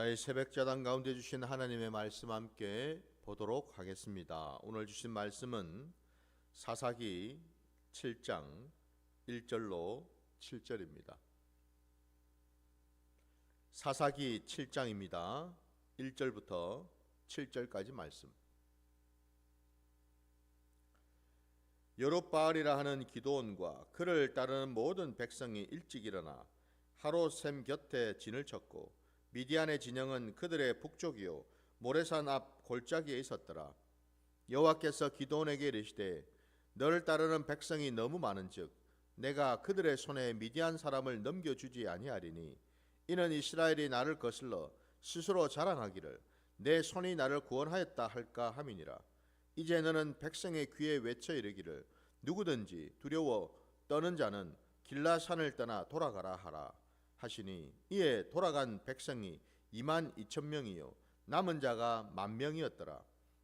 이 새벽자단 가운데 주신 하나님의 말씀 함께 보도록 하겠습니다. 오늘 주신 말씀은 사사기 7장 1절로 7절입니다. 사사기 7장입니다. 1절부터 7절까지 말씀. 여룹바알이라 하는 기드온과 그를 따르는 모든 백성이 일찍 일어나 하롯샘 곁에 진을 쳤고 미디안의 진영은 그들의 북쪽이요 모레산 앞 골짜기에 있었더라. 여호와께서 기드온에게 이르시되 너를 따르는 백성이 너무 많은즉 내가 그들의 손에 미디안 사람을 넘겨주지 아니하리니 이는 이스라엘이 나를 거슬러 스스로 자랑하기를 내 손이 나를 구원하였다 할까 함이니라. 이제 너는 백성의 귀에 외쳐 이르기를 누구든지 두려워 떠는 자는 길라산을 떠나 돌아가라 하라 하시니 이에 돌아간 백성이 2만 2천 명이요 남은 자가 1만 명이었더라.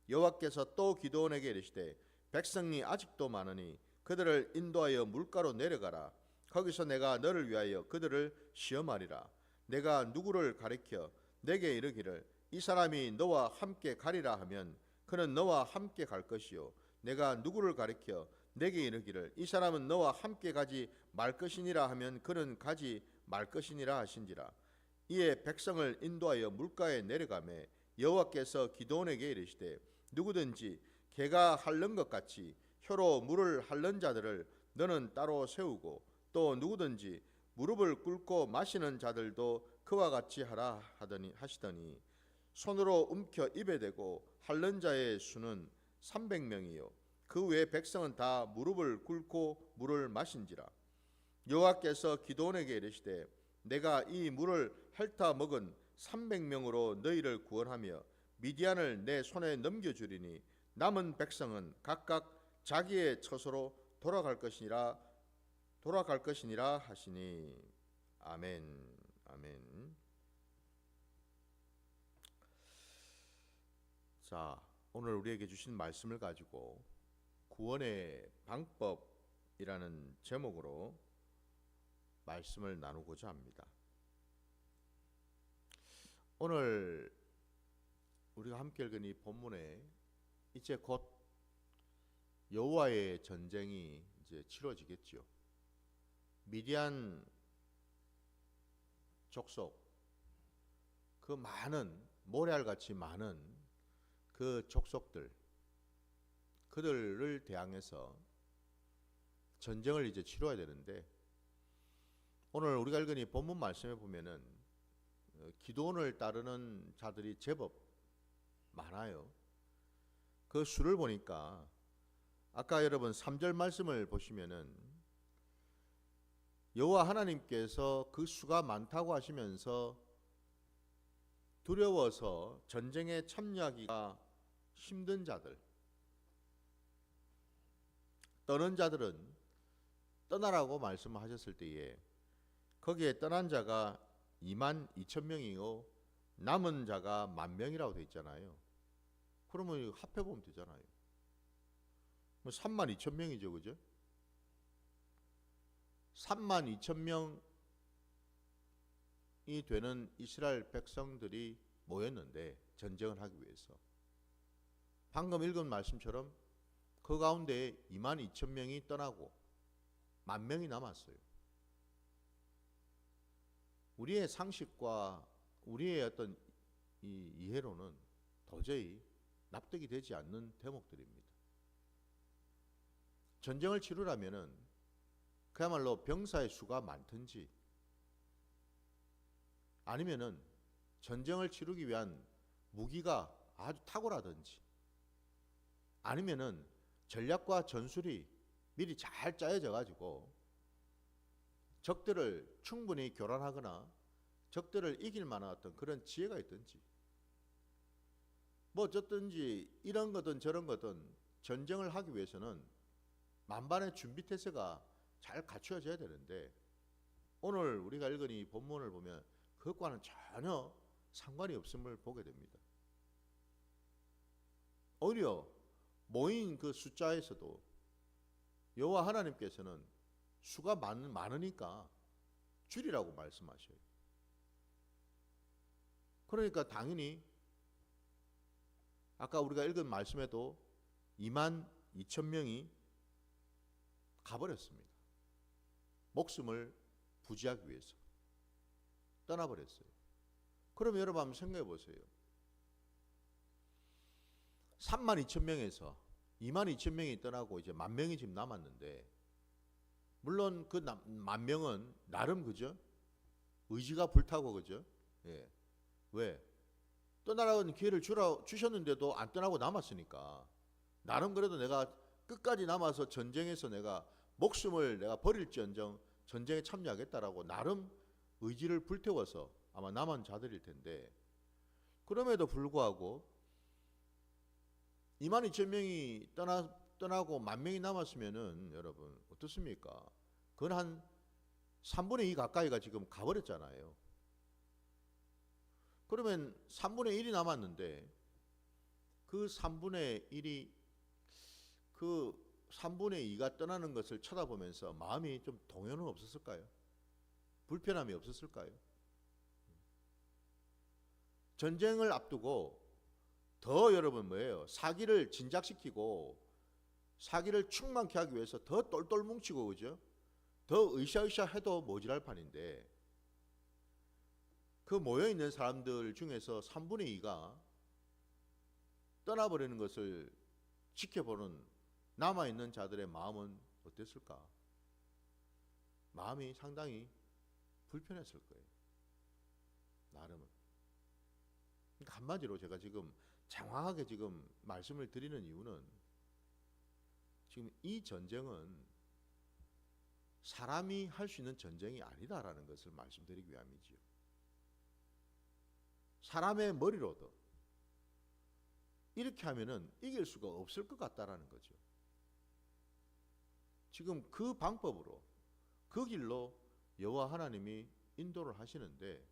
여호와께서 또 기드온에게 이르시되 백성이 아직도 많으니 그들을 인도하여 물가로 내려가라. 거기서 내가 너를 위하여 그들을 시험하리라. 내가 누구를 가리켜 내게 이르기를 이 사람이 너와 함께 가리라 하면 그는 너와 함께 갈 것이요 내가 누구를 가리켜 내게 이르기를 이 사람은 너와 함께 가지 말 것이니라 하면 그는 가지 말 것이니라 하신지라. 이에 백성을 인도하여 물가에 내려가매 여호와께서 기드온에게 이르시되 누구든지 개가 핥는 것 같이 혀로 물을 핥는 자들을 너는 따로 세우고 또 누구든지 무릎을 꿇고 마시는 자들도 그와 같이 하라 하시더니 손으로 움켜 입에 대고 핥는 자의 수는 300명이요 그 외 백성은 다 무릎을 꿇고 물을 마신지라. 여호와께서 기드온에게 이르시되 내가 이 물을 핥아 먹은 300명으로 너희를 구원하며 미디안을 내 손에 넘겨주리니 남은 백성은 각각 자기의 처소로 돌아갈 것이니라 하시니. 아멘. 아멘. 자, 오늘 우리에게 주신 말씀을 가지고 구원의 방법이라는 제목으로 말씀을 나누고자 합니다. 오늘 우리가 함께 읽은 이 본문에 이제 곧 여호와의 전쟁이 이제 치러지겠죠. 미디안 족속, 그 많은 모래알같이 많은 그 족속들, 그들을 대항해서 전쟁을 이제 치러야 되는데 오늘 우리가 읽은 이 본문 말씀에 보면은 기드온을 따르는 자들이 제법 많아요. 그 수를 보니까 아까 여러분 3절 말씀을 보시면은 여호와 하나님께서 그 수가 많다고 하시면서 두려워서 전쟁에 참여하기가 힘든 자들, 떠는 자들은 떠나라고 말씀하셨을 때에 거기에 떠난 자가 2만 2천 명이요 남은 자가 1만 명이라고 되어 있잖아요. 그러면 합해보면 되잖아요. 3만 2천 명이죠, 그죠? 3만 2천 명이 되는 이스라엘 백성들이 모였는데 전쟁을 하기 위해서 방금 읽은 말씀처럼 그 가운데 2만 2천 명이 떠나고 1만 명이 남았어요. 우리의 상식과 우리의 어떤 이 이해로는 도저히 납득이 되지 않는 대목들입니다. 전쟁을 치르려면은 그야말로 병사의 수가 많든지 아니면은 전쟁을 치르기 위한 무기가 아주 탁월하든지 아니면은 전략과 전술이 미리 잘 짜여져 가지고 적들을 충분히 교란하거나 적들을 이길 만한 어떤 그런 지혜가 있든지 뭐 어쨌든지 이런 거든 저런 거든 전쟁을 하기 위해서는 만반의 준비 태세가 잘 갖추어져야 되는데 오늘 우리가 읽은 이 본문을 보면 그것과는 전혀 상관이 없음을 보게 됩니다. 오히려 모인 그 숫자에서도 여호와 하나님께서는 수가 많으니까 줄이라고 말씀하셔요. 그러니까 당연히 아까 우리가 읽은 말씀에도 2만 2천 명이 가버렸습니다. 목숨을 부지하기 위해서 떠나버렸어요. 그럼 여러분 한번 생각해 보세요. 3만 2천 명에서 2만 2천 명이 떠나고 이제 1만 명이 지금 남았는데, 물론 그 1만 명은 나름 그죠? 의지가 불타고 그죠? 예. 왜? 떠나라는 기회를 주셨는데도 안 떠나고 남았으니까 나름 그래도 내가 끝까지 남아서 전쟁에서 내가 목숨을 내가 버릴지언정 전쟁에 참여하겠다라고 나름 의지를 불태워서 아마 남은 자들일 텐데, 그럼에도 불구하고 2만 2천 명이 떠나고 1만 명이 남았으면은 여러분 어떻습니까? 그건 한 3분의 2 가까이가 지금 가버렸잖아요. 그러면 3분의 1이 남았는데 그 3분의 1이 그 3분의 2가 떠나는 것을 쳐다보면서 마음이 좀 동요는 없었을까요? 불편함이 없었을까요? 전쟁을 앞두고 더 여러분 뭐예요? 사기를 진작시키고 사기를 충만케 하기 위해서 더 똘똘 뭉치고 그죠? 더 으쌰으쌰 해도 모자랄 판인데, 그 모여있는 사람들 중에서 3분의 2가 떠나버리는 것을 지켜보는 남아있는 자들의 마음은 어땠을까? 마음이 상당히 불편했을 거예요. 나름은. 그러니까 한마디로 제가 지금 장황하게 지금 말씀을 드리는 이유는, 지금 이 전쟁은 사람이 할 수 있는 전쟁이 아니다라는 것을 말씀드리기 위함이지요. 사람의 머리로도 이렇게 하면은 이길 수가 없을 것 같다라는 거죠. 지금 그 방법으로 그 길로 여호와 하나님이 인도를 하시는데,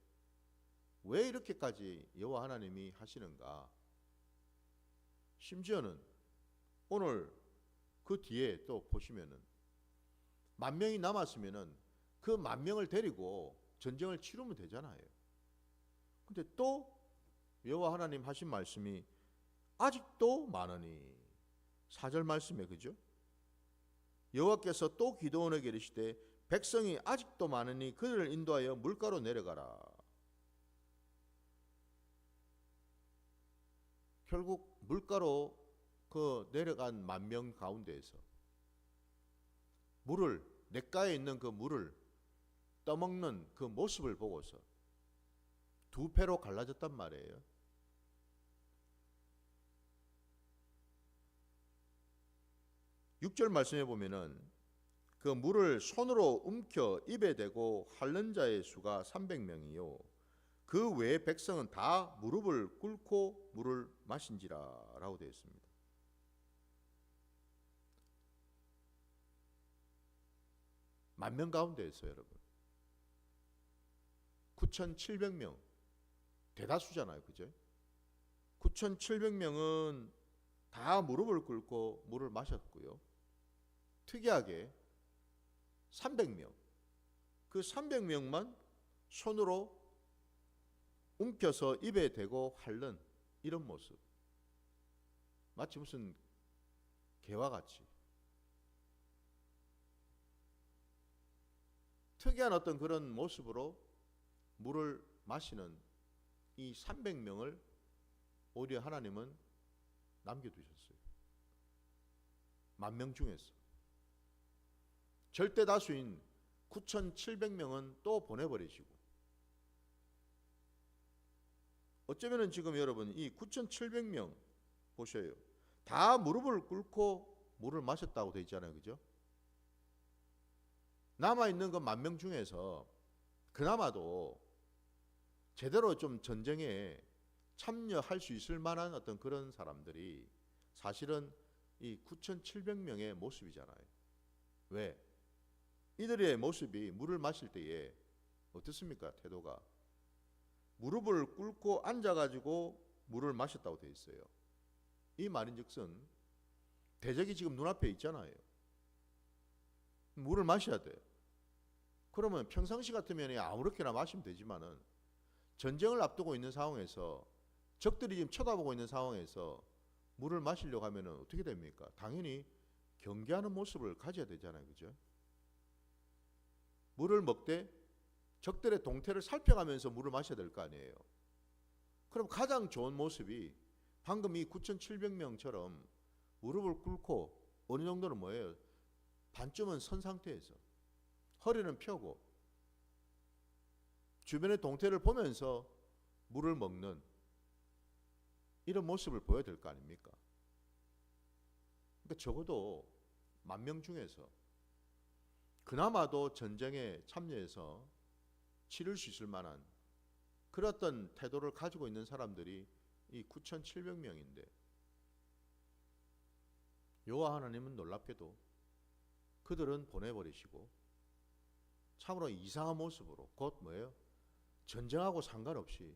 왜 이렇게까지 여호와 하나님이 하시는가? 심지어는 오늘 그 뒤에 또 보시면은 1만 명이 남았으면은 그 1만 명을 데리고 전쟁을 치르면 되잖아요. 근데 또 여호와 하나님 하신 말씀이 아직도 많으니, 4절 말씀에 그죠? 여호와께서 또 기드온에게 이르시되 백성이 아직도 많으니 그들을 인도하여 물가로 내려가라. 결국 물가로 그 내려간 1만 명 가운데에서 물을, 냇가에 있는 그 물을 떠먹는 그 모습을 보고서 두 패로 갈라졌단 말이에요. (6절) 말씀해 보면은 그 물을 손으로 움켜 입에 대고 핥는 자의 수가 300명이요 그 외의 백성은 다 무릎을 꿇고 물을 마신지라 라고 되어 있습니다. 만 명 가운데에서 여러분 9,700명, 대다수잖아요, 그죠? 9,700명은 다 무릎을 꿇고 물을 마셨고요. 특이하게 300명, 그 300명만 손으로 움켜서 입에 대고 핥는 이런 모습, 마치 무슨 개와 같이 특이한 어떤 그런 모습으로 물을 마시는 이 300명을 오히려 하나님은 남겨두셨어요. 1만 명 중에서 절대 다수인 9,700명은 또 보내버리시고, 어쩌면은 지금 여러분 이 9,700명 보셔요. 다 무릎을 꿇고 물을 마셨다고 되어 있잖아요, 그죠? 남아있는 그 1만 명 중에서 그나마도 제대로 좀 전쟁에 참여할 수 있을 만한 어떤 그런 사람들이 사실은 이 9,700명의 모습이잖아요. 왜? 이들의 모습이 물을 마실 때에 어떻습니까? 태도가 무릎을 꿇고 앉아가지고 물을 마셨다고 되어 있어요. 이 말인즉슨 대적이 지금 눈앞에 있잖아요. 물을 마셔야 돼요. 그러면 평상시 같으면 아무렇게나 마시면 되지만은 전쟁을 앞두고 있는 상황에서 적들이 지금 쳐다보고 있는 상황에서 물을 마시려고 하면 어떻게 됩니까? 당연히 경계하는 모습을 가져야 되잖아요. 그죠? 물을 먹되 적들의 동태를 살펴가면서 물을 마셔야 될 거 아니에요. 그럼 가장 좋은 모습이 방금 이 9,700명처럼 무릎을 꿇고 어느 정도는 뭐예요? 반쯤은 선 상태에서 허리는 펴고 주변의 동태를 보면서 물을 먹는 이런 모습을 보여야 될 거 아닙니까? 그러니까 적어도 10,000명 중에서 그나마도 전쟁에 참여해서 치를 수 있을 만한 그런 어떤 태도를 가지고 있는 사람들이 이 9,700명인데 여호와 하나님은 놀랍게도 그들은 보내버리시고 참으로 이상한 모습으로 곧 뭐예요? 전쟁하고 상관없이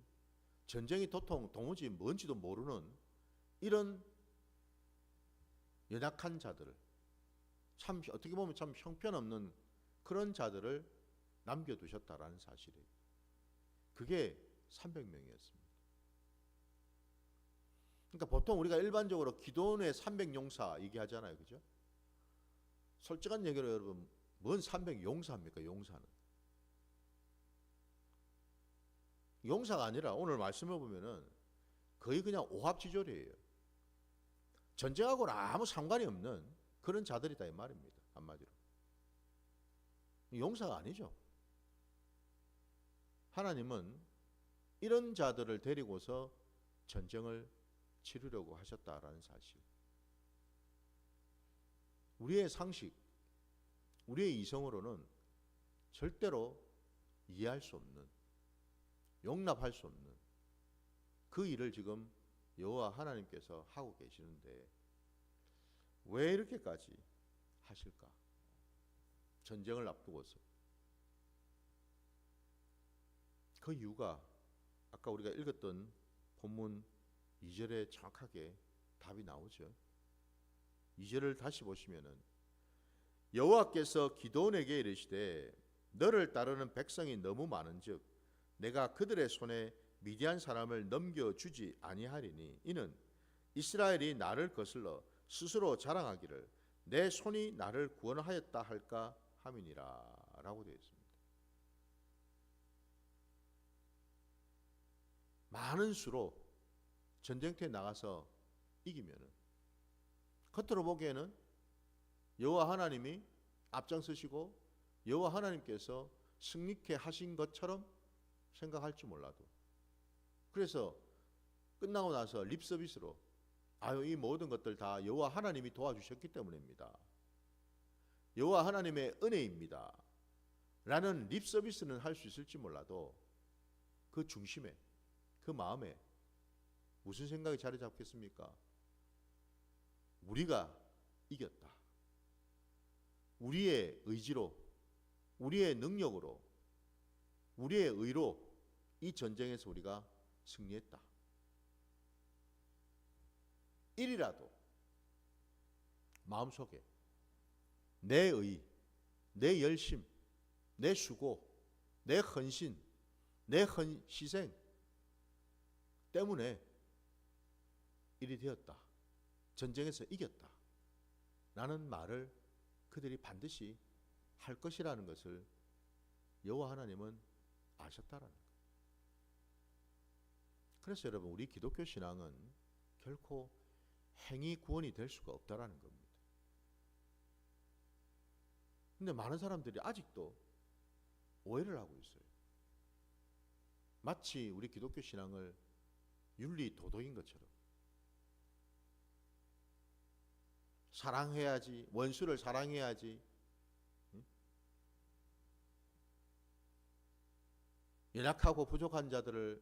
전쟁이 도통 도무지 뭔지도 모르는 이런 연약한 자들을 참 어떻게 보면 참 형편없는 그런 자들을 남겨두셨다라는 사실이에요. 그게 300명이었습니다. 그러니까 보통 우리가 일반적으로 기도원의 300용사 얘기하잖아요. 그죠? 솔직한 얘기로 여러분 뭔 300용사입니까? 용사는. 용사가 아니라 오늘 말씀을 보면은 거의 그냥 오합지졸이에요. 전쟁하고는 아무 상관이 없는 그런 자들이다 이 말입니다. 한마디로. 용사가 아니죠. 하나님은 이런 자들을 데리고서 전쟁을 치르려고 하셨다라는 사실. 우리의 상식, 우리의 이성으로는 절대로 이해할 수 없는, 용납할 수 없는 그 일을 지금 여호와 하나님께서 하고 계시는데 왜 이렇게까지 하실까? 전쟁을 앞두고서. 그 이유가 아까 우리가 읽었던 본문 2절에 정확하게 답이 나오죠. 2절을 다시 보시면은 여호와께서 기드온에게 이르시되 너를 따르는 백성이 너무 많은즉 내가 그들의 손에 미디안 사람을 넘겨주지 아니하리니 이는 이스라엘이 나를 거슬러 스스로 자랑하기를 내 손이 나를 구원하였다 할까 함이니라 라고 되어 있습니다. 많은 수로 전쟁터에 나가서 이기면은 겉으로 보기에는 여호와 하나님이 앞장서시고 여호와 하나님께서 승리케 하신 것처럼 생각할지 몰라도 그래서 끝나고 나서 립서비스로 아유 이 모든 것들 다 여호와 하나님이 도와주셨기 때문입니다. 여호와 하나님의 은혜입니다. 라는 립서비스는 할 수 있을지 몰라도 그 중심에 그 마음에 무슨 생각이 자리 잡겠습니까? 우리가 이겼다. 우리의 의지로 우리의 능력으로 우리의 의로 이 전쟁에서 우리가 승리했다. 일이라도 마음속에 내 의, 내 열심, 내 수고, 내 헌신, 내 희생 때문에 일이 되었다. 전쟁에서 이겼다. 라는 말을 그들이 반드시 할 것이라는 것을 여호와 하나님은 아셨다라는 거예요. 그래서 여러분 우리 기독교 신앙은 결코 행위 구원이 될 수가 없다라는 겁니다. 근데 많은 사람들이 아직도 오해를 하고 있어요. 마치 우리 기독교 신앙을 윤리 도덕인 것처럼 사랑해야지, 원수를 사랑해야지, 연약하고 부족한 자들을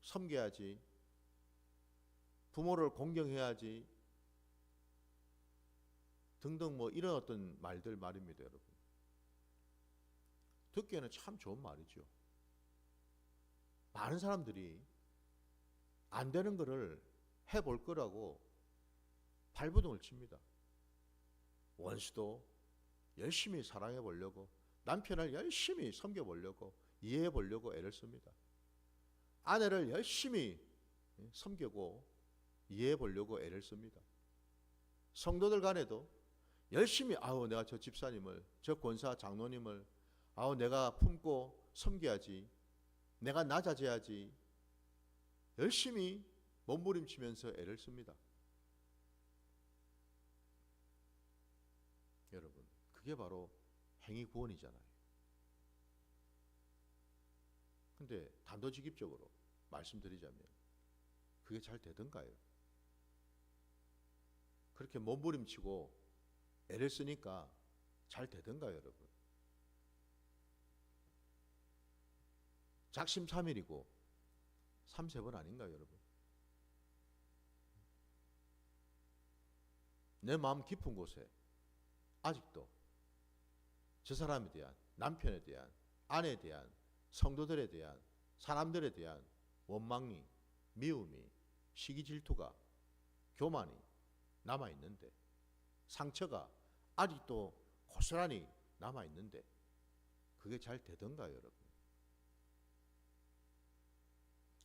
섬겨야지, 부모를 공경해야지 등등 뭐 이런 어떤 말들 말입니다, 여러분. 듣기에는 참 좋은 말이죠. 많은 사람들이 안 되는 거를 해볼 거라고 발버둥을 칩니다. 원수도 열심히 사랑해 보려고 남편을 열심히 섬겨 보려고 이해해 보려고 애를 씁니다. 아내를 열심히 섬기고 이해해 보려고 애를 씁니다. 성도들 간에도 열심히 내가 저 집사님을, 저 권사 장로님을 내가 품고 섬겨야지, 내가 낮아져야지 열심히 몸부림치면서 애를 씁니다. 여러분, 그게 바로 행위 구원이잖아요. 근데 단도직입적으로 말씀드리자면 그게 잘 되던가요? 그렇게 몸부림치고 애를 쓰니까 잘 되던가요, 여러분? 작심삼일이고 3-4번 아닌가요, 여러분? 내 마음 깊은 곳에 아직도 저 사람에 대한, 남편에 대한, 아내에 대한, 성도들에 대한, 사람들에 대한 원망이, 미움이, 시기 질투가, 교만이 남아있는데, 상처가 아직도 고스란히 남아있는데 그게 잘 되던가요, 여러분?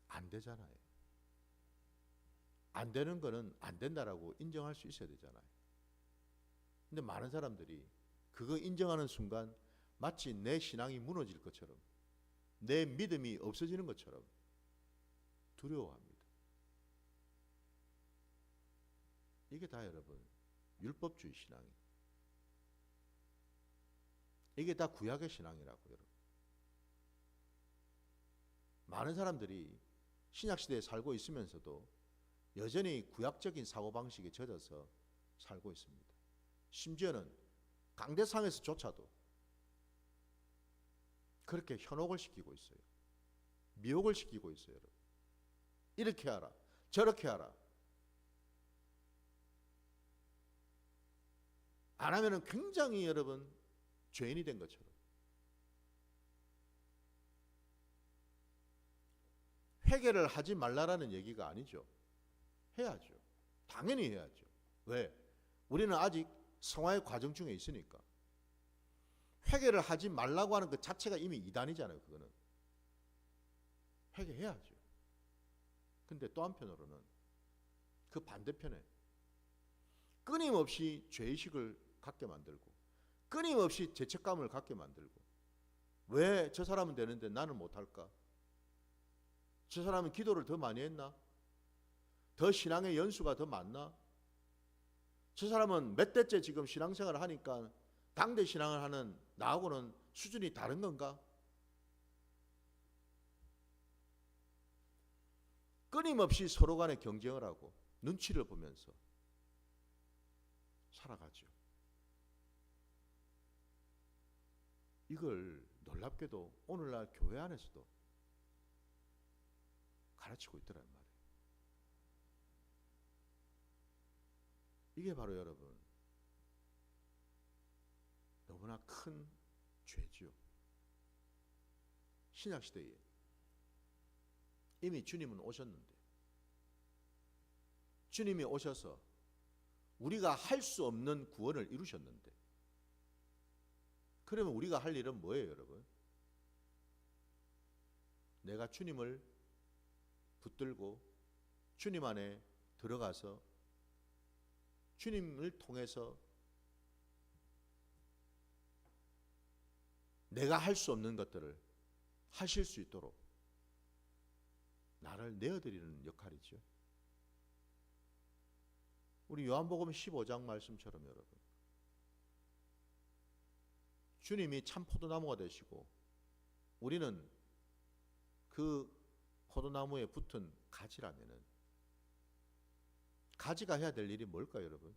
안 되잖아요. 안 되는 거는 안 된다라고 인정할 수 있어야 되잖아요. 근데 많은 사람들이 그거 인정하는 순간 마치 내 신앙이 무너질 것처럼, 내 믿음이 없어지는 것처럼 두려워합니다. 이게 다 여러분 율법주의 신앙이, 이게 다 구약의 신앙이라고 여러분. 많은 사람들이 신약시대에 살고 있으면서도 여전히 구약적인 사고방식에 젖어서 살고 있습니다. 심지어는 강대상에서조차도 그렇게 현혹을 시키고 있어요. 미혹을 시키고 있어요, 여러분. 이렇게 하라, 저렇게 하라. 안 하면은 굉장히 여러분 죄인이 된 것처럼. 회개를 하지 말라라는 얘기가 아니죠. 해야죠. 당연히 해야죠. 왜? 우리는 아직 성화의 과정 중에 있으니까. 회개를 하지 말라고 하는 그 자체가 이미 이단이잖아요. 그거는. 회개해야죠. 근데 또 한편으로는 그 반대편에 끊임없이 죄의식을 갖게 만들고, 끊임없이 죄책감을 갖게 만들고, 왜 저 사람은 되는데 나는 못할까? 저 사람은 기도를 더 많이 했나? 더 신앙의 연수가 더 많나? 저 사람은 몇 대째 지금 신앙생활을 하니까 당대 신앙을 하는 나하고는 수준이 다른 건가? 끊임없이 서로 간에 경쟁을 하고 눈치를 보면서 살아가죠. 이걸 놀랍게도 오늘날 교회 안에서도 가르치고 있더란 말이에요. 이게 바로 여러분 너무나 큰 죄지요. 신약시대에 이미 주님은 오셨는데, 주님이 오셔서 우리가 할 수 없는 구원을 이루셨는데, 그러면 우리가 할 일은 뭐예요, 여러분? 내가 주님을 붙들고 주님 안에 들어가서 주님을 통해서 내가 할 수 없는 것들을 하실 수 있도록 나를 내어드리는 역할이죠. 우리 요한복음 15장 말씀처럼 여러분, 주님이 참 포도나무가 되시고 우리는 그 포도나무에 붙은 가지라면은 가지가 해야 될 일이 뭘까요, 여러분?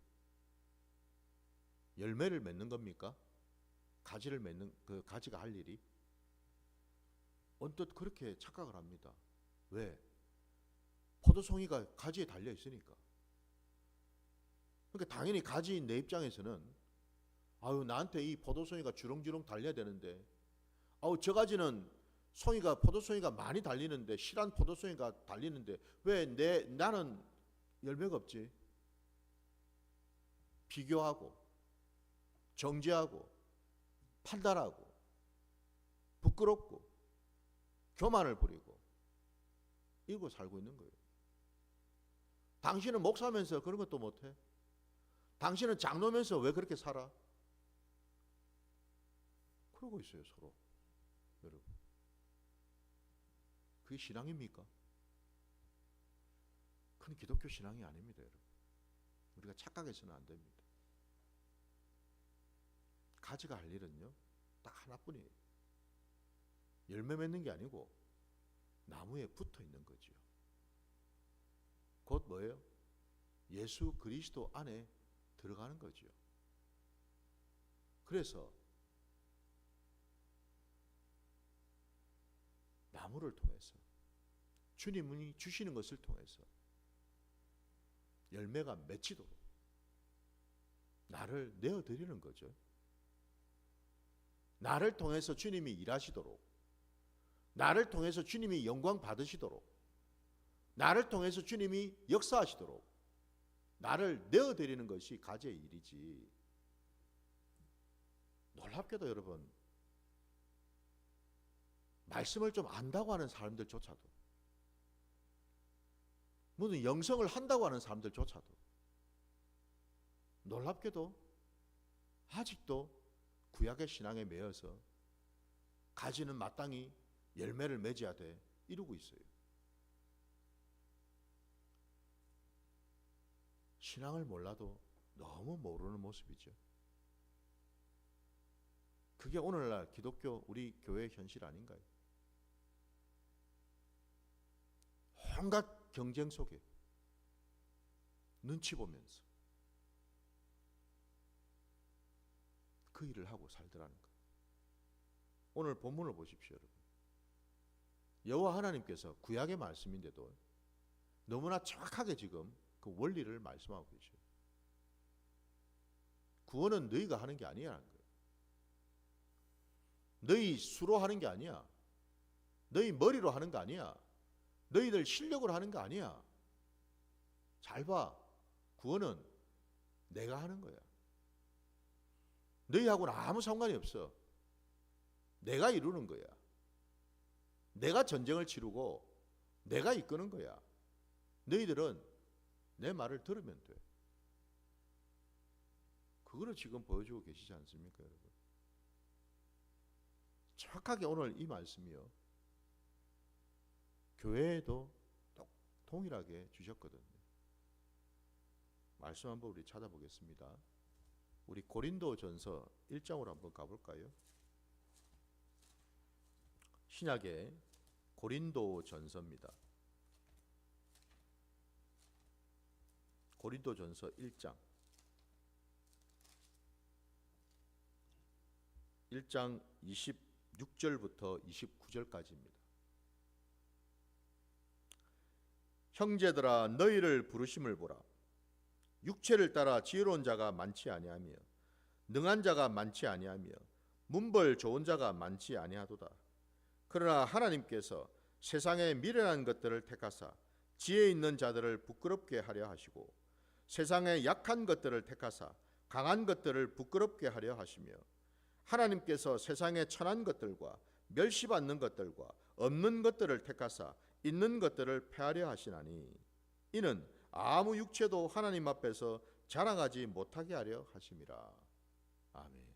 열매를 맺는 겁니까? 가지를 맺는, 그 가지가 할 일이? 언뜻 그렇게 착각을 합니다. 왜? 포도송이가 가지에 달려 있으니까. 그러니까 당연히 가지인 내 입장에서는 나한테 이 포도송이가 주렁주렁 달려야 되는데, 저 가지는 포도송이가 많이 달리는데, 실한 포도송이가 달리는데 왜 나는 열매가 없지? 비교하고 정죄하고 판단하고 부끄럽고 교만을 부리고 이러고 살고 있는 거예요. 당신은 목사면서 그런 것도 못해? 당신은 장로면서 왜 그렇게 살아? 그러고 있어요, 서로. 여러분, 그게 신앙입니까? 그건 기독교 신앙이 아닙니다, 여러분. 우리가 착각해서는 안 됩니다. 가지가 할 일은요, 딱 하나뿐이에요. 열매 맺는 게 아니고 나무에 붙어 있는 거죠. 곧 뭐예요? 예수 그리스도 안에 들어가는 거죠. 그래서 나무를 통해서 주님이 주시는 것을 통해서 열매가 맺히도록 나를 내어드리는 거죠. 나를 통해서 주님이 일하시도록, 나를 통해서 주님이 영광 받으시도록, 나를 통해서 주님이 역사하시도록 나를 내어드리는 것이 가지의 일이지. 놀랍게도 여러분, 말씀을 좀 안다고 하는 사람들조차도, 무슨 영성을 한다고 하는 사람들조차도 놀랍게도 아직도 구약의 신앙에 매여서 가지는 마땅히 열매를 맺어야 돼 이러고 있어요. 신앙을 몰라도 너무 모르는 모습이죠. 그게 오늘날 기독교 우리 교회의 현실 아닌가요? 온갖 경쟁 속에 눈치 보면서 그 일을 하고 살더라는 거예요. 오늘 본문을 보십시오, 여러분. 여호와 하나님께서 구약의 말씀인데도 너무나 정확하게 지금 그 원리를 말씀하고 계셔요. 구원은 너희가 하는 게 아니라는 거예요. 너희 수로 하는 게 아니야. 너희 머리로 하는 거 아니야. 너희들 실력으로 하는 거 아니야. 잘 봐. 구원은 내가 하는 거야. 너희하고는 아무 상관이 없어. 내가 이루는 거야. 내가 전쟁을 치르고 내가 이끄는 거야. 너희들은 내 말을 들으면 돼. 그거를 지금 보여주고 계시지 않습니까, 여러분? 정확하게 오늘 이 말씀이요, 교회에도 동일하게 주셨거든요. 말씀 한번 우리 찾아보겠습니다. 우리 고린도전서 1장으로 한번 가볼까요? 신약의 고린도전서입니다. 고린도전서 1장 26절부터 29절까지입니다. 형제들아, 너희를 부르심을 보라. 육체를 따라 지혜로운 자가 많지 아니하며 능한 자가 많지 아니하며 문벌 좋은 자가 많지 아니하도다. 그러나 하나님께서 세상의 미련한 것들을 택하사 지혜 있는 자들을 부끄럽게 하려 하시고 세상의 약한 것들을 택하사 강한 것들을 부끄럽게 하려 하시며 하나님께서 세상의 천한 것들과 멸시받는 것들과 없는 것들을 택하사 있는 것들을 패하려 하시나니 이는 아무 육체도 하나님 앞에서 자랑하지 못하게 하려 하심이라. 아멘.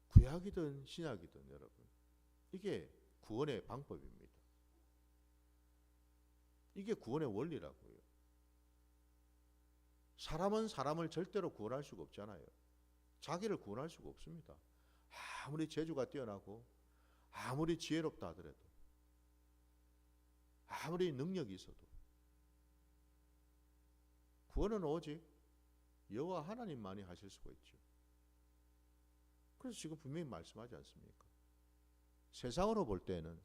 구약이든 신약이든 여러분, 이게 구원의 방법입니다. 이게 구원의 원리라고요. 사람은 사람을 절대로 구원할 수가 없잖아요. 자기를 구원할 수가 없습니다. 아무리 재주가 뛰어나고 아무리 지혜롭다 하더라도 아무리 능력이 있어도 구원은 오직 여호와 하나님만이 하실 수가 있죠. 그래서 지금 분명히 말씀하지 않습니까? 세상으로 볼 때는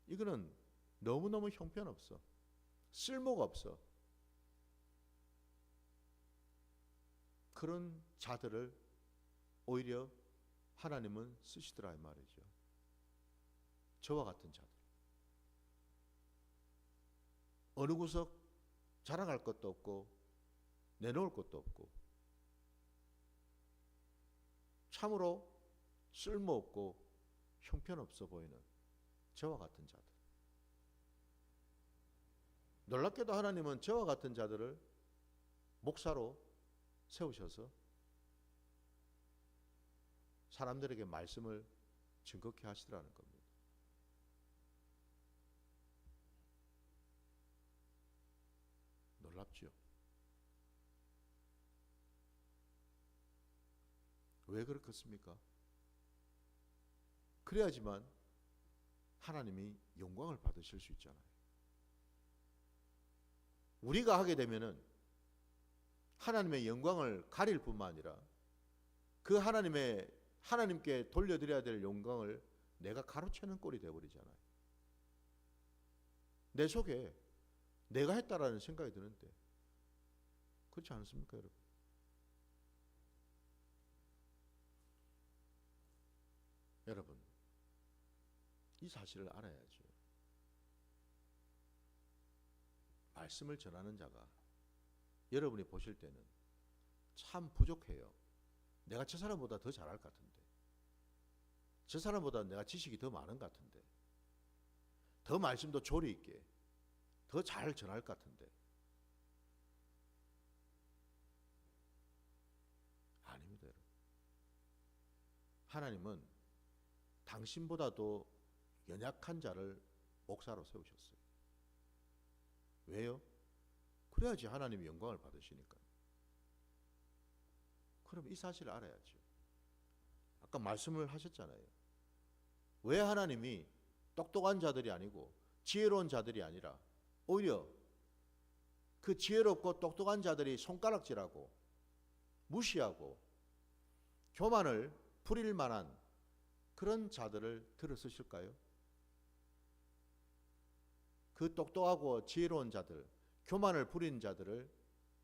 이거는 너무너무 형편없어. 쓸모가 없어. 그런 자들을 오히려 하나님은 쓰시더라 이 말이죠. 저와 같은 자들. 어느 구석 자랑할 것도 없고 내놓을 것도 없고 참으로 쓸모없고 형편없어 보이는 저와 같은 자들. 놀랍게도 하나님은 저와 같은 자들을 목사로 세우셔서 사람들에게 말씀을 증거케 하시더라는 겁니다. 놀랍죠? 왜 그렇겠습니까? 그래야지만 하나님이 영광을 받으실 수 있잖아요. 우리가 하게 되면은 하나님의 영광을 가릴 뿐만 아니라 그 하나님께 돌려드려야 될 영광을 내가 가로채는 꼴이 되어버리잖아요. 내 속에 내가 했다라는 생각이 드는데 그렇지 않습니까, 여러분? 여러분, 이 사실을 알아야죠. 말씀을 전하는 자가 여러분이 보실 때는 참 부족해요. 내가 저 사람보다 더 잘할 것 같은데, 저 사람보다 내가 지식이 더 많은 것 같은데, 더 말씀도 조리 있게 더 잘 전할 것 같은데, 아닙니다, 여러분. 하나님은 당신보다도 연약한 자를 목사로 세우셨어요. 왜요? 그래야지 하나님이 영광을 받으시니까. 그럼 이 사실을 알아야죠. 아까 말씀을 하셨잖아요. 왜 하나님이 똑똑한 자들이 아니고 지혜로운 자들이 아니라 오히려 그 지혜롭고 똑똑한 자들이 손가락질하고 무시하고 교만을 부릴 만한 그런 자들을 들어 쓰실까요? 그 똑똑하고 지혜로운 자들, 교만을 부리는 자들을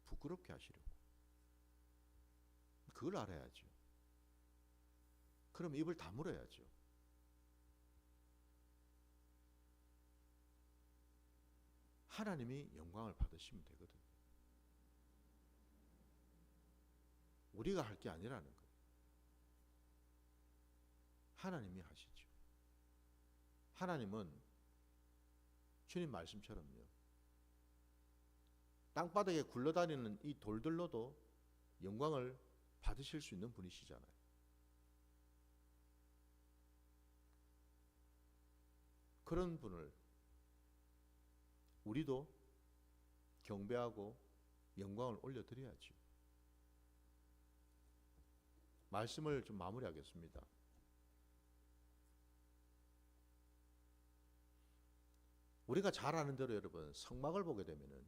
부끄럽게 하시려고. 그걸 알아야죠. 그럼 입을 다물어야죠. 하나님이 영광을 받으시면 되거든요. 우리가 할 게 아니라는 거예요. 하나님이 하시죠. 하나님은 주님 말씀처럼요, 땅바닥에 굴러다니는 이 돌들로도 영광을 받으실 수 있는 분이시잖아요. 그런 분을 우리도 경배하고 영광을 올려드려야죠. 말씀을 좀 마무리하겠습니다. 우리가 잘 아는 대로 여러분, 성막을 보게 되면은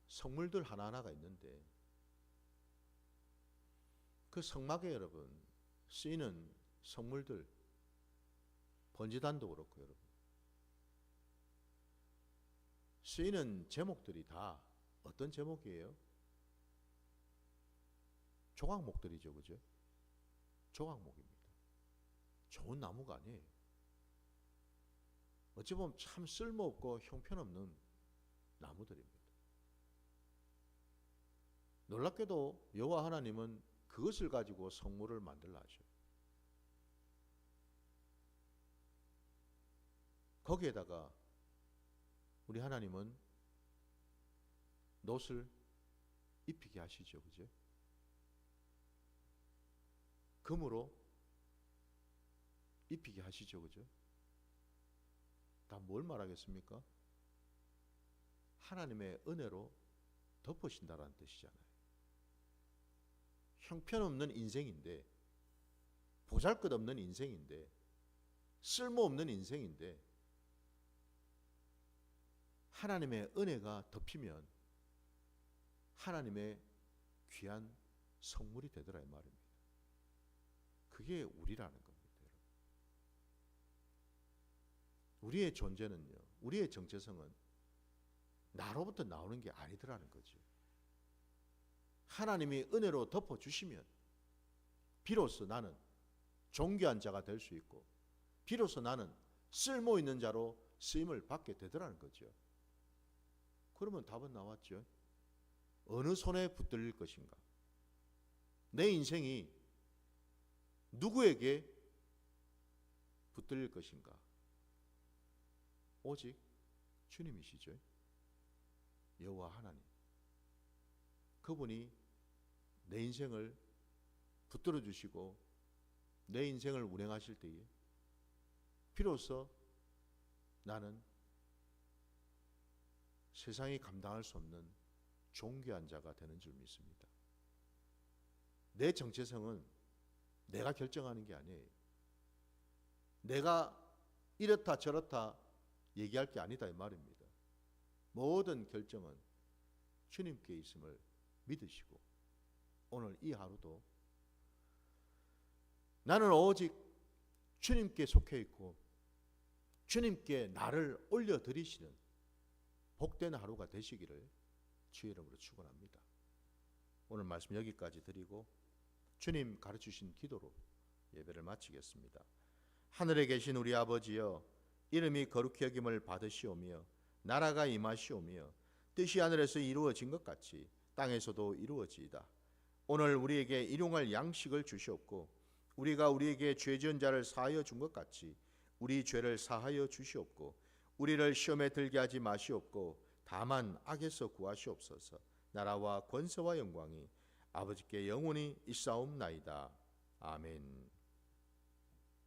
성물들 하나하나가 있는데 그 성막에 여러분 쓰이는 성물들, 번제단도 그렇고 여러분 쓰이는 제목들이 다 어떤 제목이에요? 조각목들이죠, 그죠? 조각목입니다. 좋은 나무가 아니에요. 어찌 보면 참 쓸모없고 형편없는 나무들입니다. 놀랍게도 여호와 하나님은 그것을 가지고 성물을 만들라 하셔요. 거기에다가 우리 하나님은 놋을 입히게 하시죠, 그죠? 금으로 입히게 하시죠, 그죠? 다 뭘 말하겠습니까? 하나님의 은혜로 덮으신다라는 뜻이잖아요. 형편없는 인생인데, 보잘것없는 인생인데, 쓸모없는 인생인데 하나님의 은혜가 덮이면 하나님의 귀한 성물이 되더라 이 말입니다. 그게 우리라는 겁니다. 우리의 존재는요, 우리의 정체성은 나로부터 나오는 게 아니더라는 거죠. 하나님이 은혜로 덮어주시면 비로소 나는 존귀한 자가 될 수 있고 비로소 나는 쓸모 있는 자로 쓰임을 받게 되더라는 거죠. 그러면 답은 나왔죠. 어느 손에 붙들릴 것인가? 내 인생이 누구에게 붙들릴 것인가? 오직 주님이시죠. 여호와 하나님, 그분이 내 인생을 붙들어 주시고 내 인생을 운행하실 때에 비로소 나는 세상이 감당할 수 없는 존귀한 자가 되는 줄 믿습니다. 내 정체성은 내가 결정하는 게 아니에요. 내가 이렇다 저렇다 얘기할 게 아니다 이 말입니다. 모든 결정은 주님께 있음을 믿으시고 오늘 이 하루도 나는 오직 주님께 속해 있고 주님께 나를 올려드리시는 복된 하루가 되시기를 주의 이름으로 축원합니다. 오늘 말씀 여기까지 드리고 주님 가르치신 기도로 예배를 마치겠습니다. 하늘에 계신 우리 아버지여, 이름이 거룩히 여김을 받으시오며 나라가 임하시오며 뜻이 하늘에서 이루어진 것 같이 땅에서도 이루어지이다. 오늘 우리에게 일용할 양식을 주시옵고 우리가 우리에게 죄 지은 자를 사하여 준 것 같이 우리 죄를 사하여 주시옵고 우리를 시험에 들게 하지 마시옵고 다만 악에서 구하시옵소서. 나라와 권세와 영광이 아버지께 영원히 있사옵나이다. 아멘.